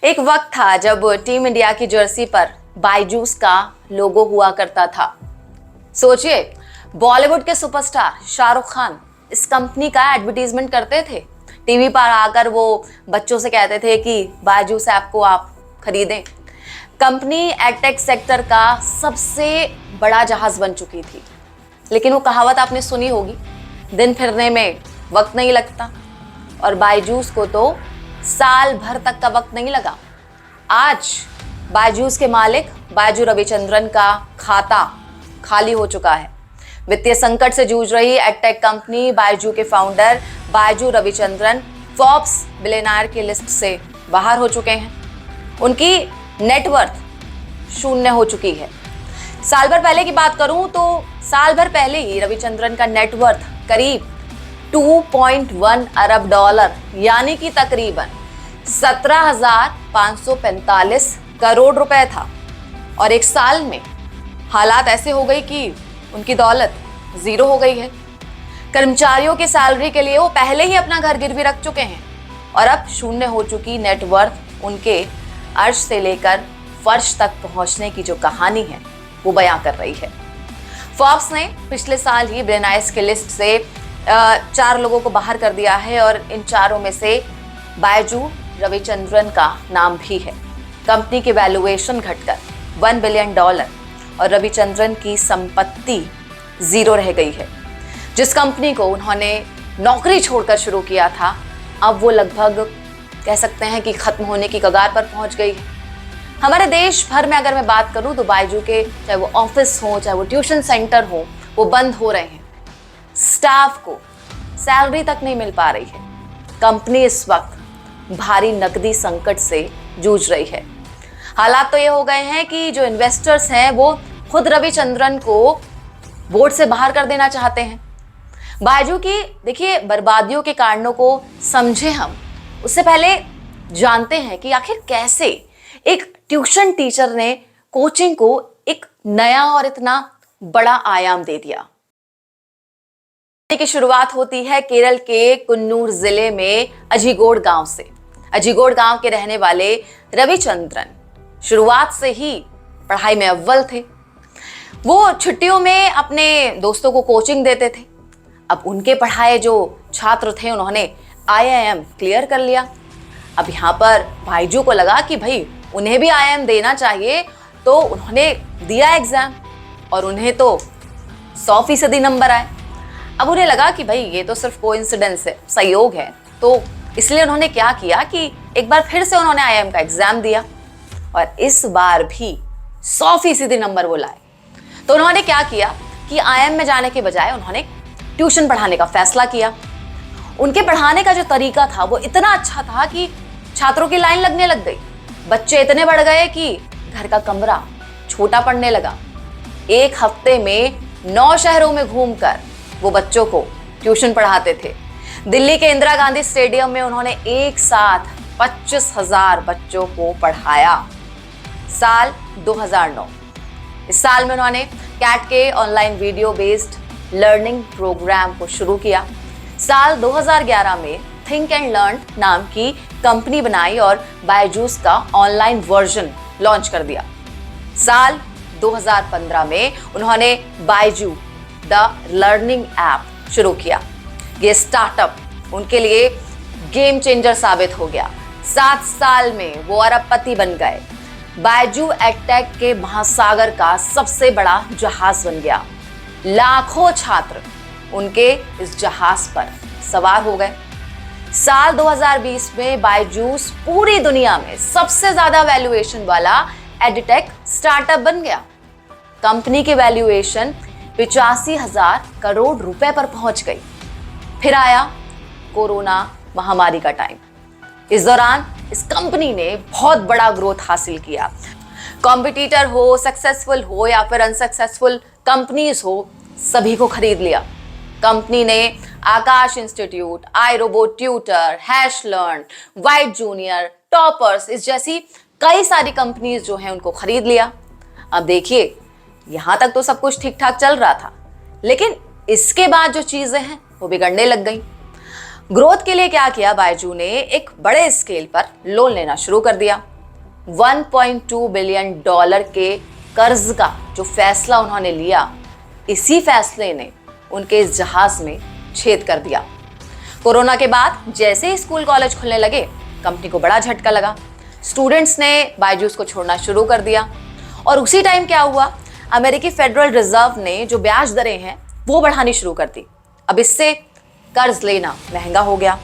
एक वक्त था जब टीम इंडिया की जर्सी पर बायजूस का लोगो हुआ करता था। सोचिए, बॉलीवुड के सुपरस्टार शाहरुख खान इस कंपनी का एडवर्टीजमेंट करते थे। टीवी पर आकर वो बच्चों से कहते थे कि बायजूस ऐप को आप खरीदें। कंपनी एडटेक सेक्टर का सबसे बड़ा जहाज बन चुकी थी। लेकिन वो कहावत आपने सुनी होगी, दिन फिरने में वक्त नहीं लगता, और बायजूस को तो साल भर तक का वक्त नहीं लगा। आज बायजूस के मालिक बायजू रविचंद्रन का खाता खाली हो चुका है। वित्तीय संकट से जूझ रही एडटेक कंपनी बायजू के founder Byju Ravichandran Forbes billionaire की लिस्ट से बाहर हो चुके हैं। उनकी नेटवर्थ शून्य हो चुकी है। साल भर पहले की बात करूं तो साल भर पहले ही रविचंद्रन का नेटवर्थ करीब 2.1 अरब डॉलर यानी कि तकरीबन 17,545 करोड़ रुपए था। और एक साल में हालात ऐसे हो गई कि उनकी दौलत जीरो हो गई है। कर्मचारियों की सैलरी के लिए वो पहले ही अपना घर गिरवी रख चुके हैं, और अब शून्य हो चुकी नेटवर्थ उनके अर्श से लेकर फर्श तक पहुंचने की जो कहानी है वो बयां कर रही है। फोर्ब्स ने पिछले साल ही बिलियनियर्स की लिस्ट से 4 लोगों को बाहर कर दिया है, और इन 4 में से बायजू रविचंद्रन का नाम भी है। कंपनी की वैल्यूएशन घटकर $1 बिलियन और रविचंद्रन की संपत्ति जीरो रह गई है। जिस कंपनी को उन्होंने नौकरी छोड़कर शुरू किया था, अब वो लगभग कह सकते हैं कि खत्म होने की कगार पर पहुंच गई है। हमारे देश भर में अगर मैं बात करूं तो बायजू के चाहे वो ऑफिस हो, चाहे वो ट्यूशन सेंटर हो, वो बंद हो रहे हैं। स्टाफ को सैलरी तक नहीं मिल पा रही है। कंपनी इस वक्त भारी नकदी संकट से जूझ रही है। हालात तो ये हो गए हैं कि जो इन्वेस्टर्स हैं वो खुद रविचंद्रन को बोर्ड से बाहर कर देना चाहते हैं। बायजू की देखिए बर्बादियों के कारणों को समझे हम, उससे पहले जानते हैं कि आखिर कैसे एक ट्यूशन टीचर ने कोचिंग को एक नया और इतना बड़ा आयाम दे दिया। की शुरुआत होती है केरल के कुन्नूर जिले में अजीगोड़ गांव से। अजीगोड़ गांव के रहने वाले रविचंद्रन शुरुआत से ही पढ़ाई में अव्वल थे। वो छुट्टियों में अपने दोस्तों को कोचिंग देते थे। अब उनके पढ़ाए जो छात्र थे उन्होंने IIM क्लियर कर लिया। अब यहाँ पर बायजू को लगा कि भाई उन्हें भी IIM देना चाहिए, तो उन्होंने दिया एग्जाम और उन्हें तो 100% नंबर आए। अब उन्हें लगा कि भाई ये तो सिर्फ कोइंसिडेंस है, संयोग है, तो इसलिए उन्होंने क्या किया कि एक बार फिर से उन्होंने IIM का एग्जाम दिया, और इस बार भी 100% नंबर वो लाए। तो उन्होंने क्या किया कि IIM में जाने के बजाय उन्होंने ट्यूशन पढ़ाने का फैसला किया। उनके पढ़ाने का जो तरीका था वो इतना अच्छा था कि छात्रों की लाइन लगने लग गई। बच्चे इतने बढ़ गए कि घर का कमरा छोटा पड़ने लगा। एक हफ्ते में 9 शहरों में घूमकर वो बच्चों को ट्यूशन पढ़ाते थे। दिल्ली के इंदिरा गांधी स्टेडियम में उन्होंने एक साथ 25,000 बच्चों को पढ़ाया। साल 2009, इस साल में उन्होंने कैट के online video based learning program को शुरू किया। साल 2011 में थिंक एंड लर्न नाम की कंपनी बनाई और बायजूस का ऑनलाइन वर्जन लॉन्च कर दिया। साल 2015 में उन्होंने बायजू द लर्निंग ऐप शुरू किया। ये स्टार्टअप उनके लिए गेम चेंजर साबित हो गया। 7 साल में वो अरबपति बन गए। बायजू एडटेक के महासागर का सबसे बड़ा जहाज बन गया। लाखों छात्र उनके इस जहाज पर सवार हो गए। साल 2020 में बायजूस पूरी दुनिया में सबसे ज्यादा वैल्यूएशन वाला एडटेक स्टार्टअप बन गया। कंपनी की वैल्यूएशन 85,000 करोड़ रुपए पर पहुंच गई। फिर आया कोरोना महामारी का टाइम। इस दौरान इस कंपनी ने बहुत बड़ा ग्रोथ हासिल किया। कॉम्पिटिटर हो, सक्सेसफुल हो या फिर अनसक्सेसफुल कंपनीज हो, सभी को खरीद लिया। कंपनी ने Aakash institute, iRobot tutor, Hashlearn, white junior, toppers इस जैसी कई सारी कंपनीज जो हैं उनको खरीद लिया। अब देखिए, यहां तक तो सब कुछ ठीक ठाक चल रहा था, लेकिन इसके बाद जो चीजें हैं वो बिगड़ने लग गई। ग्रोथ के लिए क्या किया बायजू ने, एक बड़े स्केल पर लोन लेना शुरू कर दिया। $1.2 बिलियन के कर्ज का जो फैसला उन्होंने लिया, इसी फैसले ने उनके इस जहाज में छेद कर दिया। कोरोना के बाद जैसे ही स्कूल कॉलेज खुलने लगे, कंपनी को बड़ा झटका लगा। स्टूडेंट्स ने बायजूस को छोड़ना शुरू कर दिया और उसी टाइम क्या हुआ, अमेरिकी फेडरल रिजर्व ने जो ब्याज दरें हैं वो बढ़ानी शुरू कर दी। अब इससे कर्ज लेना महंगा हो गया।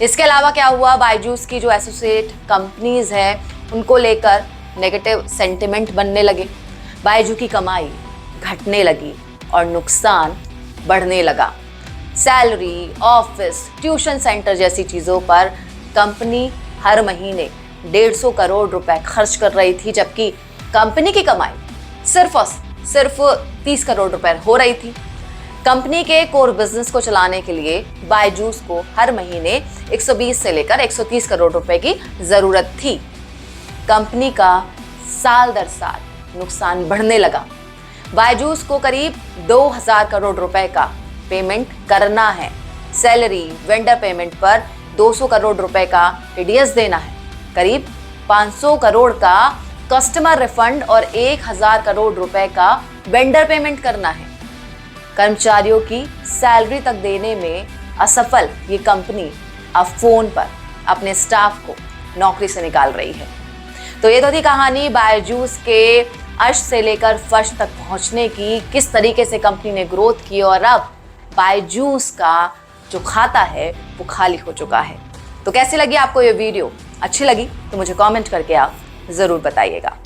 इसके अलावा क्या हुआ, बायजूस की जो एसोसिएट कंपनीज हैं उनको लेकर नेगेटिव सेंटिमेंट बनने लगे। बायजू की कमाई घटने लगी और नुकसान बढ़ने लगा। सैलरी, ऑफिस, ट्यूशन सेंटर जैसी चीज़ों पर कंपनी हर महीने 150 करोड़ रुपए खर्च कर रही थी, जबकि कंपनी की कमाई सिर्फ और सिर्फ 30 करोड़ रुपए हो रही थी। कंपनी के कोर बिजनेस को चलाने के लिए बायजूस को हर महीने 120 से लेकर 130 करोड़ रुपए की जरूरत थी। कंपनी का साल दर साल नुकसान बढ़ने लगा। बायजूस को करीब 2000 करोड़ रुपए का पेमेंट करना है। सैलरी, वेंडर पेमेंट पर 200 करोड़ रुपए का टीडीएस देना है। करीब 500 करोड़ का कस्टमर रिफंड और 1000 करोड़ रुपए का वेंडर पेमेंट करना है। कर्मचारियों की सैलरी तक देने में असफल ये कंपनी अब फोन पर अपने स्टाफ को नौकरी से निकाल रही है। तो ये तो थी कहानी बायजूस के अर्श से लेकर फर्श तक पहुंचने की, किस तरीके से कंपनी ने ग्रोथ की और अब बायजूस का जो खाता है वो खाली हो चुका है। तो कैसी लगी आपको ये वीडियो? अच्छी लगी तो मुझे कमेंट करके आप ज़रूर बताइएगा।